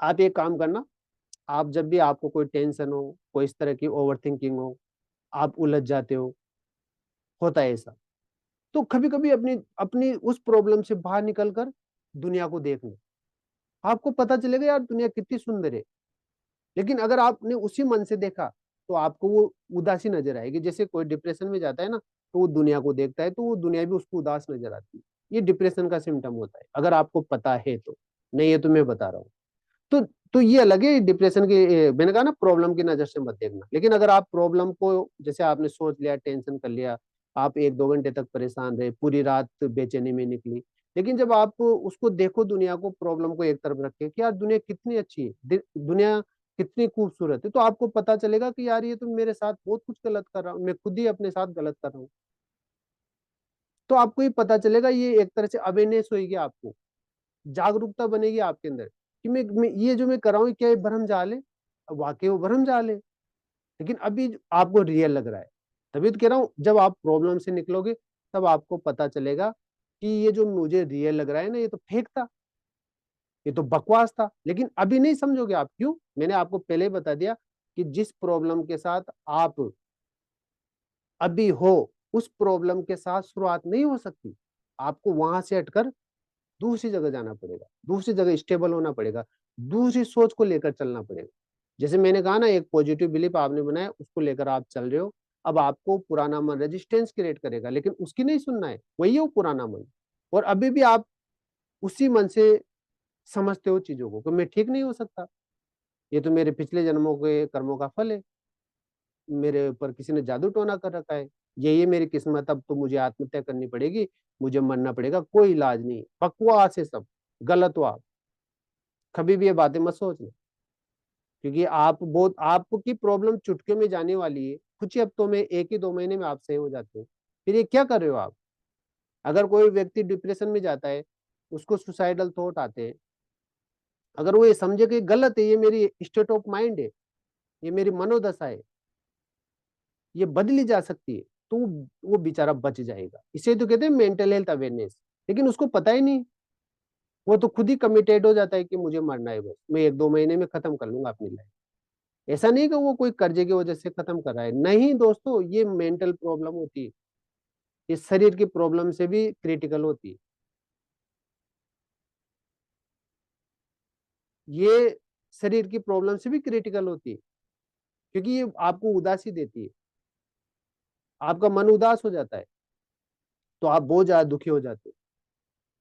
आप एक काम करना, आप जब भी आपको कोई टेंशन हो, कोई इस तरह की ओवर थिंकिंग हो, आप उलझ जाते हो, होता है ऐसा, तो कभी कभी अपनी अपनी उस प्रॉब्लम से बाहर निकल कर दुनिया को देखना, आपको पता चलेगा यार दुनिया कितनी सुंदर है। लेकिन अगर आपने उसी मन से देखा तो आपको वो उदासी नजर आएगी। जैसे कोई डिप्रेशन में जाता है ना, तो वो दुनिया को देखता है तो वो दुनिया भी उसको उदास नजर आती है। ये डिप्रेशन का सिम्टम होता है, अगर आपको पता है तो। नहीं, ये तो मैं बता रहा हूँ। तो तो ये अलग है डिप्रेशन की। मैंने कहा ना, प्रॉब्लम की नजर से मत देखना। लेकिन अगर आप प्रॉब्लम को जैसे आपने सोच लिया, टेंशन कर लिया, आप 1-2 घंटे तक परेशान रहे, पूरी रात बेचैनी में निकली, लेकिन जब आप उसको देखो, दुनिया को, प्रॉब्लम को एक तरफ रख के कि यार दुनिया कितनी अच्छी है, दुनिया कितनी खूबसूरत है, तो आपको पता चलेगा कि यार ये तो मेरे साथ बहुत कुछ गलत कर रहा हूँ, मैं खुद ही अपने साथ गलत कर रहा हूँ। तो आपको ये पता चलेगा, ये एक तरह से अवेयरनेस होगी, आपको जागरूकता बनेगी आपके अंदर कि मैं ये जो मैं कर रहा हूँ क्या ये भ्रम जाल है। अब वाकई वो भ्रम जाल है, लेकिन अभी आपको रियल लग रहा है। तभी तो कह रहा हूँ, जब आप प्रॉब्लम से निकलोगे तब आपको पता चलेगा कि ये जो मुझे रियल लग रहा है ना, ये तो फेक था, ये तो बकवास था। लेकिन अभी नहीं समझोगे आप, क्यों? मैंने आपको पहले ही बता दिया कि जिस प्रॉब्लम के साथ आप अभी हो, उस प्रॉब्लम के साथ शुरुआत नहीं हो सकती। आपको वहां से हटकर दूसरी जगह जाना पड़ेगा, दूसरी जगह स्टेबल होना पड़ेगा, दूसरी सोच को लेकर चलना पड़ेगा। जैसे मैंने कहा ना, एक पॉजिटिव बिलीफ आपने बनाया, उसको लेकर आप चल रहे हो। अब आपको पुराना मन रेजिस्टेंस क्रिएट करेगा, लेकिन उसकी नहीं सुनना है, वही है वो पुराना मन। और अभी भी आप उसी मन से समझते हो चीजों को कि मैं ठीक नहीं हो सकता, ये तो मेरे पिछले जन्मों के कर्मों का फल है, मेरे ऊपर किसी ने जादू टोना कर रखा है, यही है मेरी किस्मत, अब तो मुझे आत्महत्या करनी पड़ेगी, मुझे मरना पड़ेगा, कोई इलाज नहीं। बकवास है सब, गलत हो आप। कभी भी ये बातें मत सोचना, क्योंकि आप बहुत, आपकी प्रॉब्लम चुटकी में जाने वाली है, कुछ ही हफ्तों में, 1 ही 2 महीने में आप सही हो जाते हो। फिर ये क्या कर रहे हो आप? अगर कोई व्यक्ति डिप्रेशन में जाता है, उसको सुसाइडल थॉट आते हैं, अगर वो ये समझे कि गलत है, ये मेरी स्टेट ऑफ माइंड है, ये मेरी मनोदशा है, ये बदली जा सकती है, तो वो बेचारा बच जाएगा। इसे तो कहते हैं मेंटल हेल्थ अवेयरनेस। लेकिन उसको पता ही नहीं, वो तो खुद ही कमिटेड हो जाता है कि मुझे मरना है, बस मैं 1-2 महीने में खत्म कर लूंगा अपनी लाइफ। ऐसा नहीं कि वो कोई कर्जे की वजह से खत्म कर रहा है, नहीं दोस्तों, ये मेंटल प्रॉब्लम होती है, ये शरीर की प्रॉब्लम से भी क्रिटिकल होती है, ये शरीर की प्रॉब्लम से भी क्रिटिकल होती है, क्योंकि ये आपको उदासी देती है, आपका मन उदास हो जाता है, तो आप बहुत ज्यादा दुखी हो जाते हो।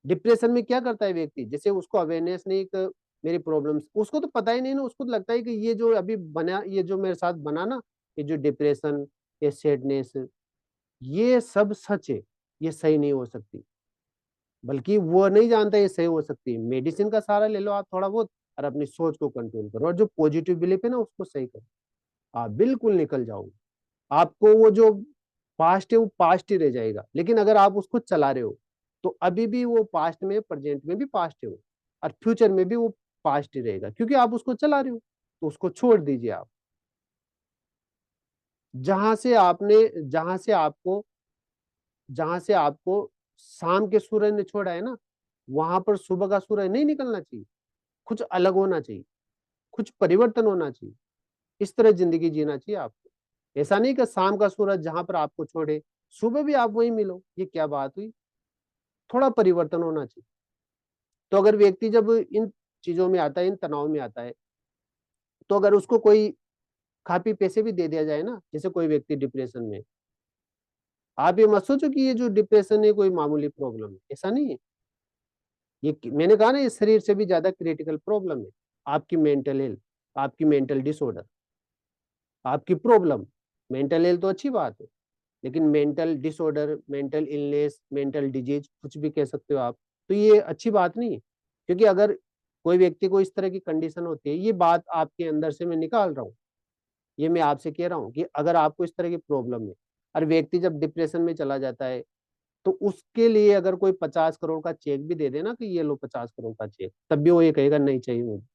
डिप्रेशन में क्या करता है व्यक्ति, जैसे उसको अवेयरनेस नहीं कि मेरी प्रॉब्लम्स, उसको तो पता ही नहीं ना, उसको तो लगता है कि ये जो अभी बना, ये जो मेरे साथ बना ना, ये जो डिप्रेशन, ये सैडनेस, ये सब सच है, ये सही नहीं हो सकती। बल्कि वो नहीं जानता ये सही हो सकती है। मेडिसिन का सहारा ले लो आप थोड़ा बहुत, और अपनी सोच को कंट्रोल करो, और जो पॉजिटिव बिलीफ है ना, उसको सही करो, आप बिल्कुल निकल जाओगे। आपको वो जो पास्ट है वो पास्ट ही रह जाएगा। लेकिन अगर आप उसको चला रहे हो, तो अभी भी वो पास्ट में, प्रेजेंट में भी पास्ट है वो, और फ्यूचर में भी वो पास्ट ही रहेगा, क्योंकि आप उसको चला रहे हो। तो उसको छोड़ दीजिए आप। जहां से आपने जहां से आपको जहां से आपको शाम के सूरज ने छोड़ा है ना, वहां पर सुबह का सूरज नहीं निकलना चाहिए। कुछ अलग होना चाहिए, कुछ परिवर्तन होना चाहिए। इस तरह जिंदगी जीना चाहिए आपको। ऐसा नहीं कि शाम का सूरज जहां पर आपको छोड़े, सुबह भी आप वहीं मिलो, ये क्या बात हुई? थोड़ा परिवर्तन होना चाहिए। तो अगर व्यक्ति जब इन चीजों में आता है, इन तनाव में आता है, तो अगर उसको कोई खा पी पैसे भी दे दिया जाए ना, जैसे कोई व्यक्ति डिप्रेशन में, आप ये मत सोचो कि ये जो डिप्रेशन है कोई मामूली प्रॉब्लम है, ऐसा नहीं है। ये मैंने कहा ना, ये शरीर से भी ज्यादा क्रिटिकल प्रॉब्लम है। आपकी मेंटल हेल्थ, आपकी मेंटल डिसऑर्डर, आपकी प्रॉब्लम। मेंटल हेल्थ तो अच्छी बात है, लेकिन mental disorder, mental illness, mental disease, कुछ भी कह सकते हो आप, तो ये अच्छी बात नहीं है। क्योंकि अगर कोई व्यक्ति को इस तरह की कंडीशन होती है, ये बात आपके अंदर से मैं निकाल रहा हूँ, ये मैं आपसे कह रहा हूँ कि अगर आपको इस तरह की प्रॉब्लम है, और व्यक्ति जब डिप्रेशन में चला जाता है, तो उसके लिए अगर कोई 50 करोड़ का चेक भी दे देना कि ये लो 50 करोड़ का चेक, तब भी वो ये कहेगा नहीं चाहिए मुझे,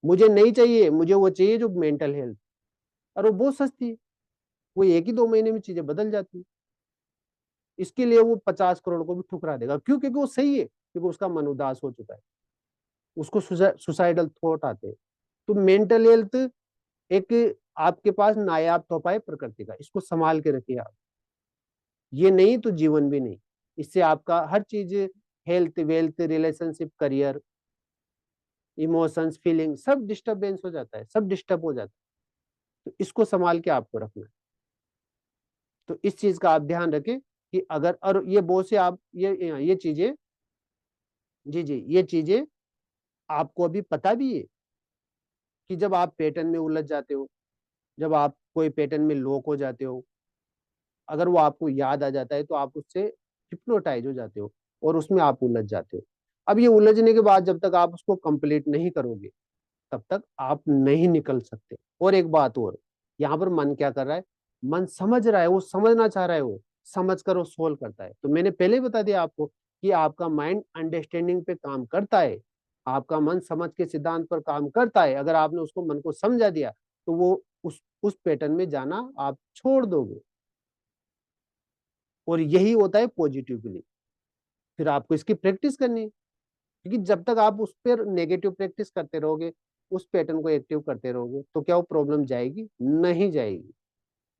मुझे नहीं चाहिए, मुझे वो चाहिए जो मेंटल हेल्थ। और वो बहुत सस्ती है, वो 1 ही 2 महीने में चीजें बदल जाती है। इसके लिए वो 50 करोड़ को भी ठुकरा देगा। क्यों? क्योंकि वो सही है, क्योंकि उसका मन उदास हो चुका है। उसको सुसाइडल थॉट आते हैं। तो मेंटल हेल्थ एक आपके पास नायाब तोहफा है प्रकृति का, इसको संभाल के रखिए आप। ये नहीं तो जीवन भी नहीं। इससे आपका हर चीज, health, wealth, relationship, career, emotions, feeling, सब डिस्टरबेंस हो जाता है, सब डिस्टर्ब हो जाता है। तो इसको संभाल के आपको रखना है। तो इस चीज का आप ध्यान रखें कि अगर, और ये बहुत से आप ये चीजें, जी जी, ये चीजें आपको अभी पता भी है कि जब आप पैटर्न में उलझ जाते हो, जब आप कोई पैटर्न में लॉक हो जाते हो, अगर वो आपको याद आ जाता है तो आप उससे हिप्नोटाइज हो जाते हो और उसमें आप उलझ जाते हो। अब ये उलझने के बाद जब तक आप उसको कंप्लीट नहीं करोगे तब तक आप नहीं निकल सकते। और एक बात और, यहाँ पर मन क्या कर रहा है, मन समझ रहा है, वो समझना चाह रहा है, वो समझ कर वो सोल्व करता है। तो मैंने पहले ही बता दिया आपको कि आपका माइंड अंडरस्टैंडिंग पे काम करता है, आपका मन समझ के सिद्धांत पर काम करता है। अगर आपने उसको मन को समझा दिया तो वो उस पैटर्न में जाना आप छोड़ दोगे। और यही होता है पॉजिटिव बिलीफ। फिर आपको इसकी प्रैक्टिस करनी है, क्योंकि जब तक आप उस पर नेगेटिव प्रैक्टिस करते रहोगे, उस पैटर्न को एक्टिव करते रहोगे, तो क्या वो प्रॉब्लम जाएगी? नहीं जाएगी,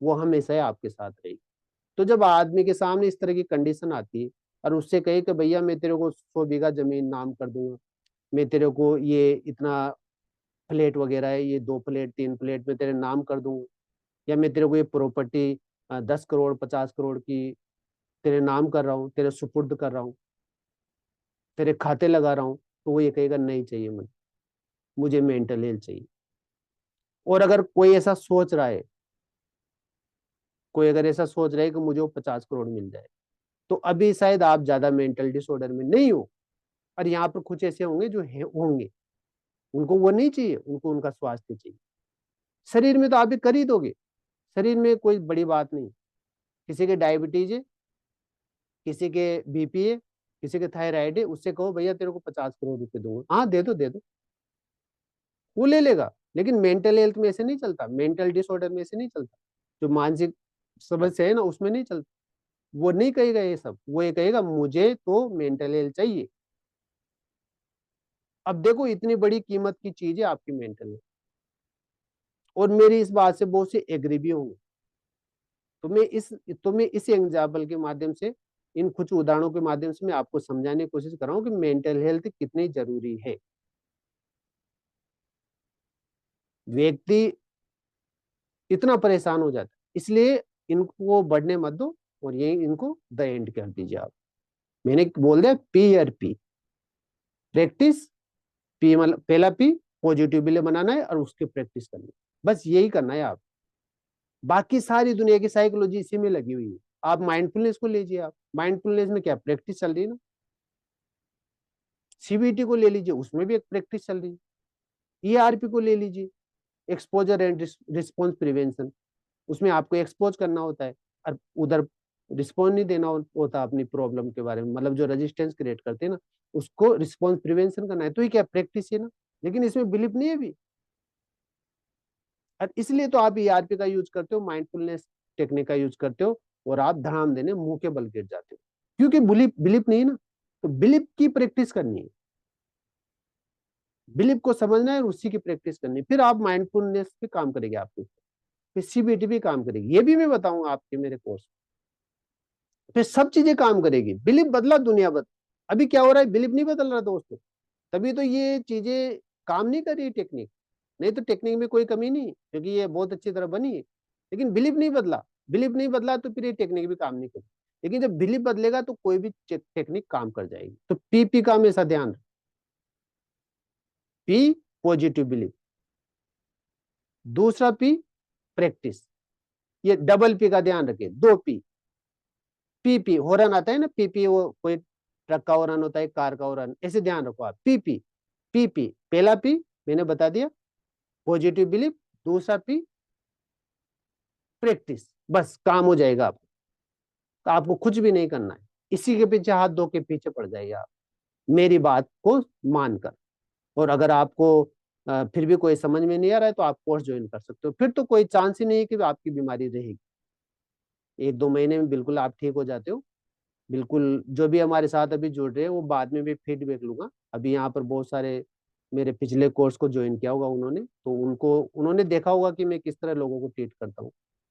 वो हमेशा ही आपके साथ रहेगी। तो जब आदमी के सामने इस तरह की कंडीशन आती है और उससे कहे कि भैया मैं तेरे को 100 बीघा जमीन नाम कर दूंगा, मैं तेरे को ये इतना फ्लैट वगैरह है, ये 2 फ्लैट 3 फ्लैट में तेरे नाम कर दूंगा, या मैं तेरे को ये प्रॉपर्टी 10 करोड़ 50 करोड़ की तेरे नाम कर रहा हूँ, तेरे सुपुर्द कर रहा हूँ, तेरे खाते लगा रहा हूँ, तो वो ये कहेगा नहीं चाहिए मुझे मेंटल हेल्थ चाहिए। और अगर कोई ऐसा सोच रहा है, कोई अगर ऐसा सोच रहा है कि मुझे वो 50 करोड़ मिल जाए, तो अभी शायद आप ज्यादा मेंटल डिसऑर्डर में नहीं हो। और यहाँ पर कुछ ऐसे होंगे जो होंगे, उनको वो नहीं चाहिए, उनको उनका स्वास्थ्य चाहिए। शरीर में तो आप भी कर ही दोगे, शरीर में कोई बड़ी बात नहीं। किसी के डायबिटीज है, किसी के बीपी है, किसी के थायराइड है, उससे कहो भैया तेरे को 50 करोड़ रुपए दूंगा, हाँ दे दो दे दो, वो ले लेगा। लेकिन मेंटल हेल्थ में ऐसे नहीं चलता, मेंटल डिसऑर्डर में ऐसे नहीं चलता, जो मानसिक समस्या है ना उसमें नहीं चलता। वो नहीं कहेगा ये सब, वो ये कहेगा मुझे तो मेंटल हेल्थ चाहिए। अब देखो इतनी बड़ी कीमत की चीज है आपकी मेंटल हेल्थ, और मेरी इस बात से बहुत से एग्री भी होंगे। तो मैं इस एग्जाम्पल के माध्यम से, इन कुछ उदाहरणों के माध्यम से मैं आपको समझाने की कोशिश कर रहा हूँ कि मेंटल हेल्थ कितनी जरूरी है। व्यक्ति इतना परेशान हो जाता है, इसलिए इनको बढ़ने मत दो, और ये इनको द एंड कर दीजिए आप। मैंने बोल दिया PRP, प्रैक्टिस। पी मतलब पहला पी, पॉजिटिव बिलीफ बनाना है और उसकी प्रैक्टिस करनी है, बस यही करना है आप। बाकी सारी दुनिया की साइकोलॉजी इसी में लगी हुई है। आप माइंडफुलनेस को लीजिए, आप माइंडफुलनेस में क्या प्रैक्टिस चल रही है ना। CBT को ले लीजिए, उसमें भी एक प्रैक्टिस चल रही है। ERP को ले लीजिए, एक्सपोजर एंड रिस्पॉन्स प्रिवेंशन, उसमें आपको एक्सपोज करना होता है और उधर रिस्पॉन्स नहीं देना होता अपनी प्रॉब्लम के बारे में, मतलब जो रेजिस्टेंस क्रिएट करते हैं ना, उसको रिस्पॉन्स प्रिवेंशन करना है। तो ये क्या प्रैक्टिस है ना, लेकिन इसमें बिलीफ नहीं है अभी। और इसलिए तो आप ERP का यूज करते हो, माइंडफुलनेस टेक्निक का यूज करते हो, और आप धड़ाम देने मुंह के बल गिर जाते हो, क्योंकि बिलीफ बिलीफ नहीं है ना। तो बिलीफ की प्रैक्टिस करनी है, बिलीफ को समझना है और उसी की प्रैक्टिस करनी है, फिर आप माइंडफुलनेस पे काम करेंगे, आपके फिर CBT भी काम करेगी, ये भी मैं बताऊंगा आपके मेरे कोर्स। फिर सब चीजें काम करेगी, बिलीफ बदला दुनिया बदल। अभी क्या हो रहा है, बिलीफ नहीं बदल रहा दोस्तों, तभी तो ये चीजें काम नहीं कर रही टेक्निक। नहीं तो टेक्निक में कोई कमी नहीं, क्योंकि ये बहुत अच्छी तरह बनी है, लेकिन बिलीफ नहीं बदला। बिलीफ नहीं बदला तो फिर ये टेक्निक भी काम नहीं करेगी। लेकिन जब बिलीफ बदलेगा तो कोई भी टेक्निक काम कर जाएगी। तो PP का हमेशा ध्यान रखें, P पॉजिटिव बिलीफ, दूसरा P प्रैक्टिस, ये डबल P का ध्यान रखें, 2 P। PP हॉर्न आता है ना, PP वो कोई ट्रक का हॉर्न होता है, कार का हॉर्न, ऐसे ध्यान रखो आप। PP पहला P मैंने बता दिया, पॉजिटिव बिलीफ, दूसरा P प्रैक्टिस, बस काम हो जाएगा आपको। तो आपको कुछ भी नहीं करना है, इसी के पीछे हाथ धो के पीछे पड़ जाइए आप, मेरी बात को मानकर। और अगर आपको फिर भी कोई समझ में नहीं आ रहा है तो आप कोर्स ज्वाइन कर सकते हो, फिर तो कोई चांस ही नहीं है कि आपकी बीमारी रहेगी। 1-2 महीने में बिल्कुल आप ठीक हो जाते हो। बिल्कुल, जो भी हमारे साथ अभी जुड़ रहे हैं वो बाद में भी फीडबैक लूंगा। अभी यहाँ पर बहुत सारे मेरे पिछले कोर्स को ज्वाइन किया होगा उन्होंने, तो उनको उन्होंने देखा होगा कि मैं किस तरह लोगों को ट्रीट करता हूँ।